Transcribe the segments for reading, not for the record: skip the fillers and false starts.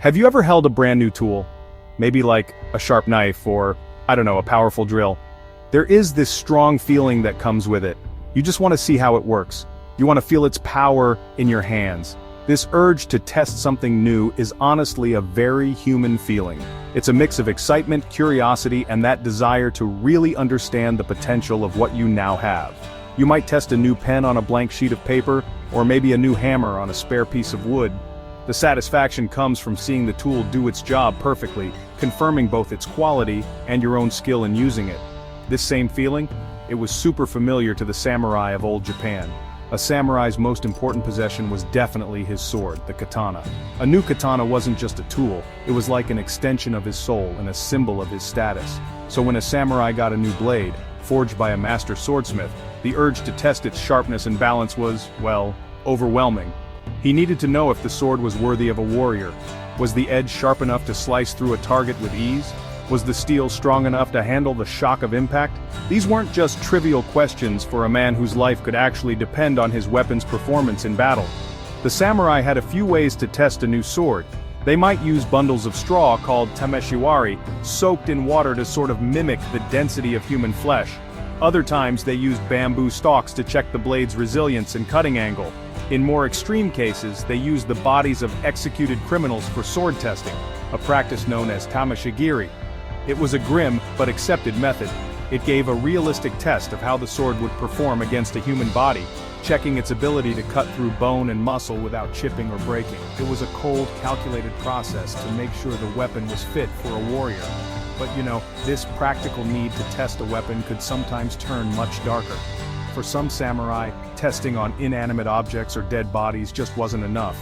Have you ever held a brand new tool? Maybe like a sharp knife or, I don't know, a powerful drill. There is this strong feeling that comes with it. You just want to see how it works. You want to feel its power in your hands. This urge to test something new is honestly a very human feeling. It's a mix of excitement, curiosity, and that desire to really understand the potential of what you now have. You might test a new pen on a blank sheet of paper, or maybe a new hammer on a spare piece of wood. The satisfaction comes from seeing the tool do its job perfectly, confirming both its quality and your own skill in using it. This same feeling? It was super familiar to the samurai of old Japan. A samurai's most important possession was definitely his sword, the katana. A new katana wasn't just a tool, it was like an extension of his soul and a symbol of his status. So when a samurai got a new blade, forged by a master swordsmith, the urge to test its sharpness and balance was, well, overwhelming. He needed to know if the sword was worthy of a warrior. Was the edge sharp enough to slice through a target with ease? Was the steel strong enough to handle the shock of impact? These weren't just trivial questions for a man whose life could actually depend on his weapon's performance in battle. The samurai had a few ways to test a new sword. They might use bundles of straw called tameshiwari, soaked in water to sort of mimic the density of human flesh. Other times they used bamboo stalks to check the blade's resilience and cutting angle. In more extreme cases, they used the bodies of executed criminals for sword testing, a practice known as Tsujigiri. It was a grim, but accepted method. It gave a realistic test of how the sword would perform against a human body, checking its ability to cut through bone and muscle without chipping or breaking. It was a cold, calculated process to make sure the weapon was fit for a warrior. But this practical need to test a weapon could sometimes turn much darker. For some samurai, testing on inanimate objects or dead bodies just wasn't enough.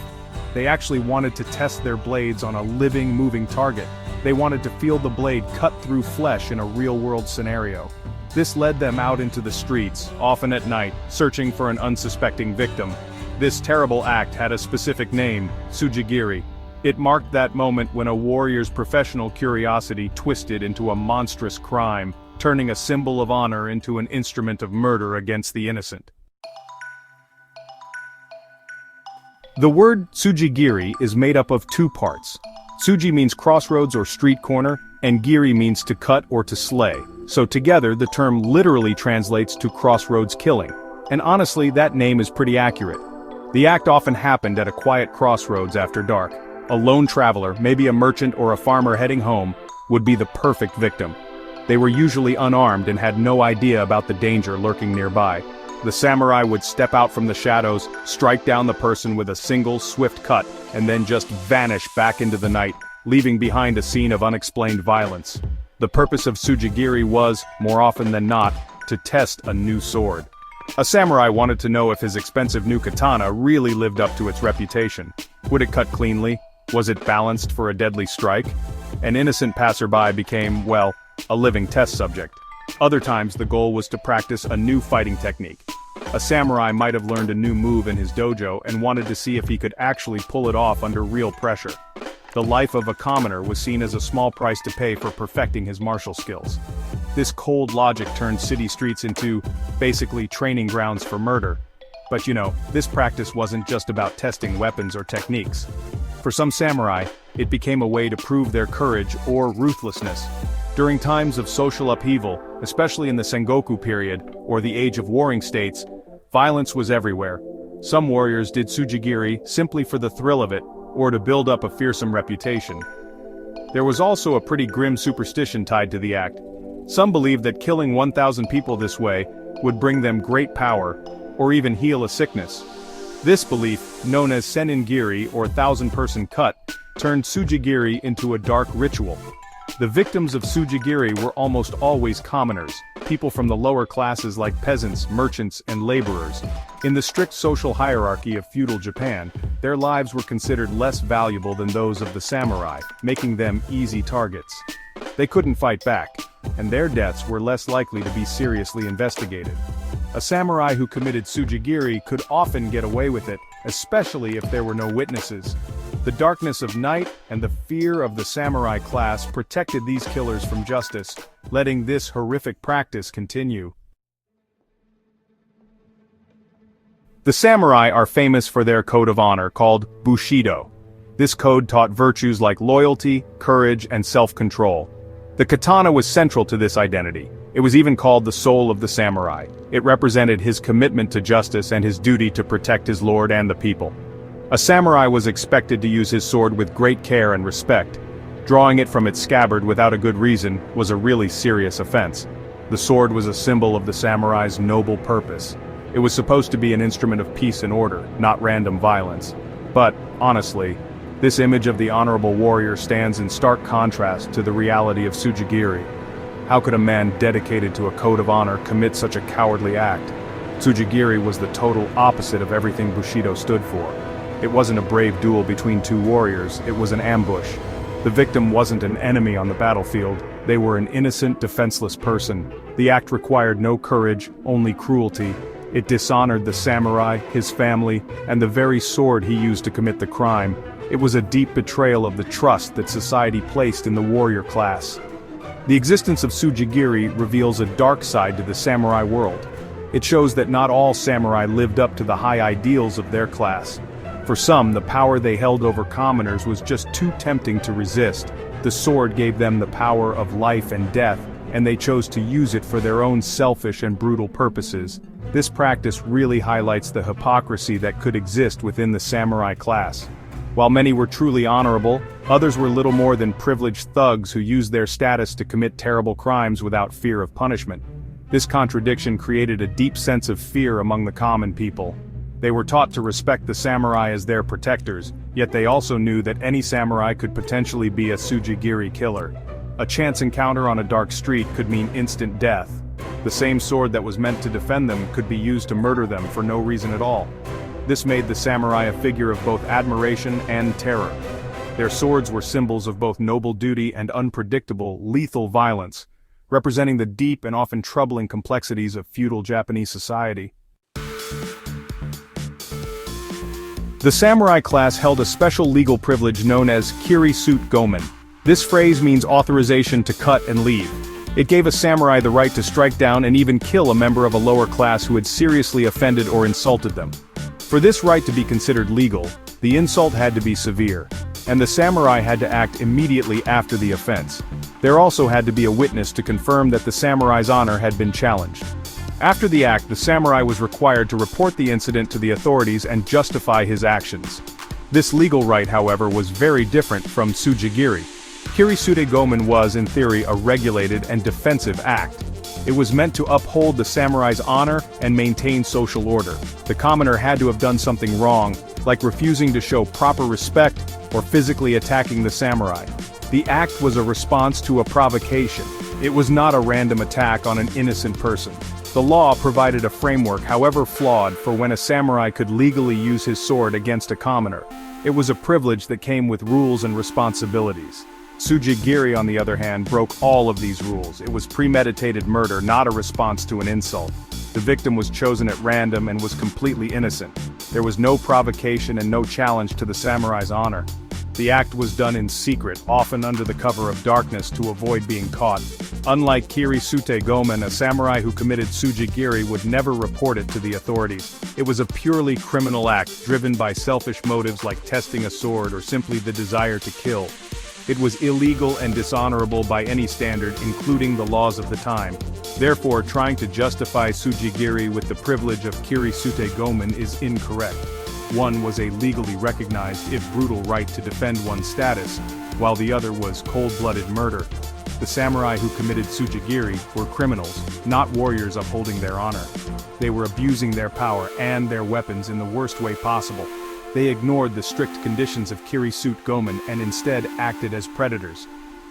They actually wanted to test their blades on a living, moving target. They wanted to feel the blade cut through flesh in a real-world scenario. This led them out into the streets, often at night, searching for an unsuspecting victim. This terrible act had a specific name, Tsujigiri. It marked that moment when a warrior's professional curiosity twisted into a monstrous crime, turning a symbol of honor into an instrument of murder against the innocent. The word Tsujigiri is made up of two parts. Tsuji means crossroads or street corner, and giri means to cut or to slay. So together the term literally translates to crossroads killing. And honestly, that name is pretty accurate. The act often happened at a quiet crossroads after dark. A lone traveler, maybe a merchant or a farmer heading home, would be the perfect victim. They were usually unarmed and had no idea about the danger lurking nearby. The samurai would step out from the shadows, strike down the person with a single, swift cut, and then just vanish back into the night, leaving behind a scene of unexplained violence. The purpose of Tsujigiri was, more often than not, to test a new sword. A samurai wanted to know if his expensive new katana really lived up to its reputation. Would it cut cleanly? Was it balanced for a deadly strike? An innocent passerby became, well, a living test subject. Other times the goal was to practice a new fighting technique. A samurai might have learned a new move in his dojo and wanted to see if he could actually pull it off under real pressure. The life of a commoner was seen as a small price to pay for perfecting his martial skills. This cold logic turned city streets into, basically, training grounds for murder. But this practice wasn't just about testing weapons or techniques. For some samurai, it became a way to prove their courage or ruthlessness. During times of social upheaval, especially in the Sengoku period, or the Age of Warring States, violence was everywhere. Some warriors did Tsujigiri simply for the thrill of it, or to build up a fearsome reputation. There was also a pretty grim superstition tied to the act. Some believed that killing 1,000 people this way would bring them great power, or even heal a sickness. This belief, known as seningiri or thousand-person cut, turned Tsujigiri into a dark ritual. The victims of Tsujigiri were almost always commoners, people from the lower classes like peasants, merchants, and laborers. In the strict social hierarchy of feudal Japan, their lives were considered less valuable than those of the samurai, making them easy targets. They couldn't fight back, and their deaths were less likely to be seriously investigated. A samurai who committed Tsujigiri could often get away with it, especially if there were no witnesses. The darkness of night and the fear of the samurai class protected these killers from justice, letting this horrific practice continue. The samurai are famous for their code of honor called Bushido. This code taught virtues like loyalty, courage, and self-control. The katana was central to this identity. It was even called the soul of the samurai. It represented his commitment to justice and his duty to protect his lord and the people. A samurai was expected to use his sword with great care and respect. Drawing it from its scabbard without a good reason was a really serious offense. The sword was a symbol of the samurai's noble purpose. It was supposed to be an instrument of peace and order, not random violence. But, honestly, this image of the honorable warrior stands in stark contrast to the reality of Tsujigiri. How could a man dedicated to a code of honor commit such a cowardly act? Tsujigiri was the total opposite of everything Bushido stood for. It wasn't a brave duel between two warriors, it was an ambush. The victim wasn't an enemy on the battlefield, they were an innocent, defenseless person. The act required no courage, only cruelty. It dishonored the samurai, his family, and the very sword he used to commit the crime. It was a deep betrayal of the trust that society placed in the warrior class. The existence of Tsujigiri reveals a dark side to the samurai world. It shows that not all samurai lived up to the high ideals of their class. For some, the power they held over commoners was just too tempting to resist. The sword gave them the power of life and death, and they chose to use it for their own selfish and brutal purposes. This practice really highlights the hypocrisy that could exist within the samurai class. While many were truly honorable, others were little more than privileged thugs who used their status to commit terrible crimes without fear of punishment. This contradiction created a deep sense of fear among the common people. They were taught to respect the samurai as their protectors, yet they also knew that any samurai could potentially be a Tsujigiri killer. A chance encounter on a dark street could mean instant death. The same sword that was meant to defend them could be used to murder them for no reason at all. This made the samurai a figure of both admiration and terror. Their swords were symbols of both noble duty and unpredictable, lethal violence, representing the deep and often troubling complexities of feudal Japanese society. The samurai class held a special legal privilege known as kiri suit gomen. This phrase means authorization to cut and leave. It gave a samurai the right to strike down and even kill a member of a lower class who had seriously offended or insulted them. For this right to be considered legal, the insult had to be severe, and the samurai had to act immediately after the offense. There also had to be a witness to confirm that the samurai's honor had been challenged. After the act, the samurai was required to report the incident to the authorities and justify his actions. This legal right, however, was very different from Tsujigiri. Kirisute Gomen was, in theory, a regulated and defensive act. It was meant to uphold the samurai's honor and maintain social order. The commoner had to have done something wrong, like refusing to show proper respect or physically attacking the samurai. The act was a response to a provocation. It was not a random attack on an innocent person. The law provided a framework, however flawed, for when a samurai could legally use his sword against a commoner. It was a privilege that came with rules and responsibilities. Tsujigiri, on the other hand, broke all of these rules. It was premeditated murder, not a response to an insult. The victim was chosen at random and was completely innocent. There was no provocation and no challenge to the samurai's honor. The act was done in secret, often under the cover of darkness to avoid being caught. Unlike Kirisute Gomen, a samurai who committed Tsujigiri would never report it to the authorities. It was a purely criminal act, driven by selfish motives like testing a sword or simply the desire to kill. It was illegal and dishonorable by any standard, including the laws of the time. Therefore, trying to justify Tsujigiri with the privilege of Kirisute Gomen is incorrect. One was a legally recognized, if brutal, right to defend one's status, while the other was cold-blooded murder. The samurai who committed Tsujigiri were criminals, not warriors upholding their honor. They were abusing their power and their weapons in the worst way possible. They ignored the strict conditions of Kirisute Gomen and instead acted as predators.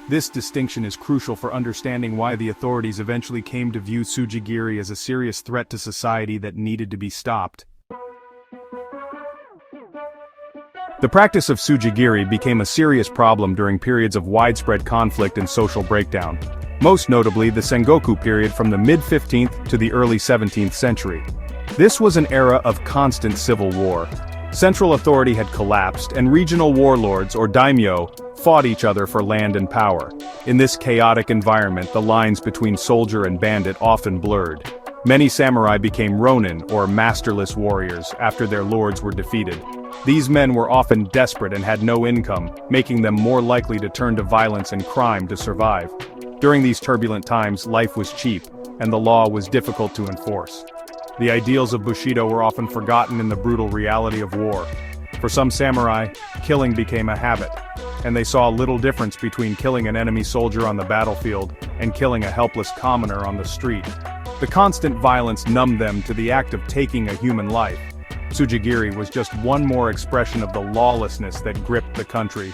This distinction is crucial for understanding why the authorities eventually came to view Tsujigiri as a serious threat to society that needed to be stopped. The practice of Tsujigiri became a serious problem during periods of widespread conflict and social breakdown, most notably the Sengoku period from the mid-15th to the early 17th century. This was an era of constant civil war. Central authority had collapsed, and regional warlords, or daimyo, fought each other for land and power. In this chaotic environment, the lines between soldier and bandit often blurred. Many samurai became ronin, or masterless warriors, after their lords were defeated. These men were often desperate and had no income, making them more likely to turn to violence and crime to survive. During these turbulent times, life was cheap, and the law was difficult to enforce. The ideals of Bushido were often forgotten in the brutal reality of war. For some samurai, killing became a habit, and they saw little difference between killing an enemy soldier on the battlefield and killing a helpless commoner on the street. The constant violence numbed them to the act of taking a human life. Tsujigiri was just one more expression of the lawlessness that gripped the country.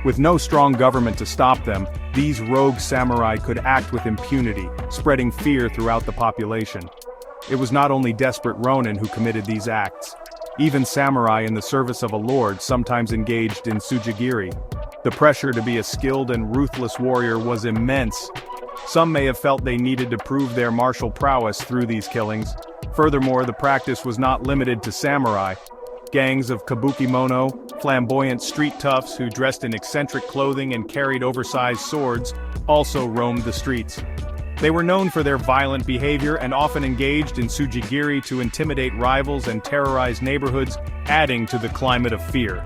With no strong government to stop them, these rogue samurai could act with impunity, spreading fear throughout the population. It was not only desperate ronin who committed these acts. Even samurai in the service of a lord sometimes engaged in tsujigiri. The pressure to be a skilled and ruthless warrior was immense. Some may have felt they needed to prove their martial prowess through these killings. Furthermore, the practice was not limited to samurai. Gangs of kabuki-mono, flamboyant street toughs who dressed in eccentric clothing and carried oversized swords, also roamed the streets. They were known for their violent behavior and often engaged in tsujigiri to intimidate rivals and terrorize neighborhoods, adding to the climate of fear.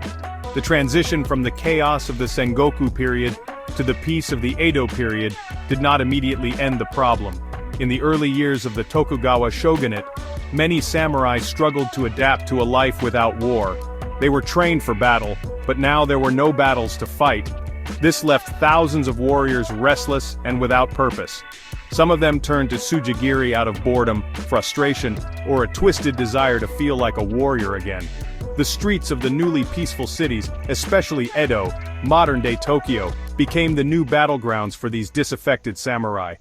The transition from the chaos of the Sengoku period to the peace of the Edo period did not immediately end the problem. In the early years of the Tokugawa shogunate, many samurai struggled to adapt to a life without war. They were trained for battle, but now there were no battles to fight. This left thousands of warriors restless and without purpose. Some of them turned to tsujigiri out of boredom, frustration, or a twisted desire to feel like a warrior again. The streets of the newly peaceful cities, especially Edo, modern-day Tokyo, became the new battlegrounds for these disaffected samurai.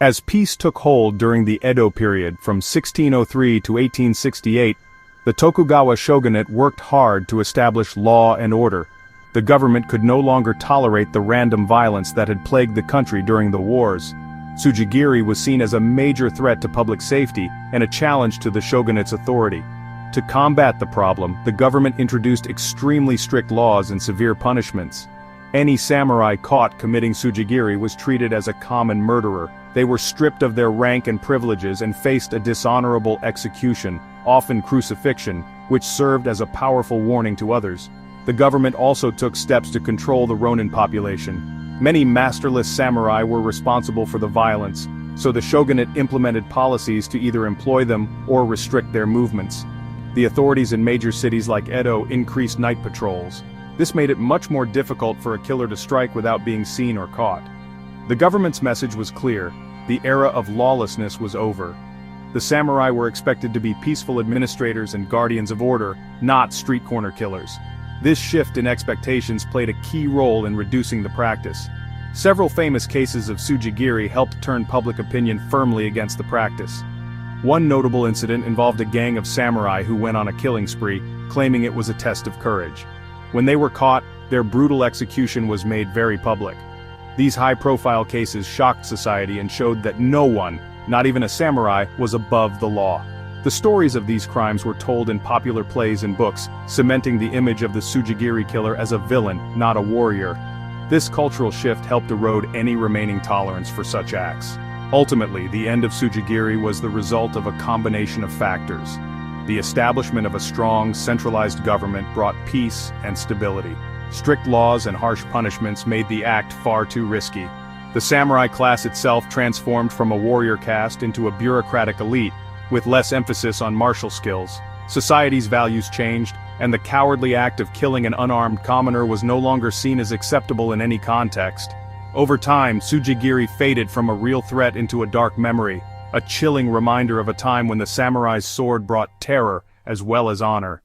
As peace took hold during the Edo period from 1603 to 1868, the Tokugawa shogunate worked hard to establish law and order. The government could no longer tolerate the random violence that had plagued the country during the wars. Tsujigiri was seen as a major threat to public safety and a challenge to the shogunate's authority. To combat the problem, the government introduced extremely strict laws and severe punishments. Any samurai caught committing tsujigiri was treated as a common murderer. They were stripped of their rank and privileges and faced a dishonorable execution, often crucifixion, which served as a powerful warning to others. The government also took steps to control the ronin population. Many masterless samurai were responsible for the violence, so the shogunate implemented policies to either employ them or restrict their movements. The authorities in major cities like Edo increased night patrols. This made it much more difficult for a killer to strike without being seen or caught. The government's message was clear: the era of lawlessness was over. The samurai were expected to be peaceful administrators and guardians of order, not street corner killers. This shift in expectations played a key role in reducing the practice. Several famous cases of tsujigiri helped turn public opinion firmly against the practice. One notable incident involved a gang of samurai who went on a killing spree, claiming it was a test of courage. When they were caught, their brutal execution was made very public. These high-profile cases shocked society and showed that no one, not even a samurai, was above the law. The stories of these crimes were told in popular plays and books, cementing the image of the tsujigiri killer as a villain, not a warrior. This cultural shift helped erode any remaining tolerance for such acts. Ultimately, the end of tsujigiri was the result of a combination of factors. The establishment of a strong, centralized government brought peace and stability. Strict laws and harsh punishments made the act far too risky. The samurai class itself transformed from a warrior caste into a bureaucratic elite, with less emphasis on martial skills. Society's values changed, and the cowardly act of killing an unarmed commoner was no longer seen as acceptable in any context. Over time, tsujigiri faded from a real threat into a dark memory, a chilling reminder of a time when the samurai's sword brought terror as well as honor.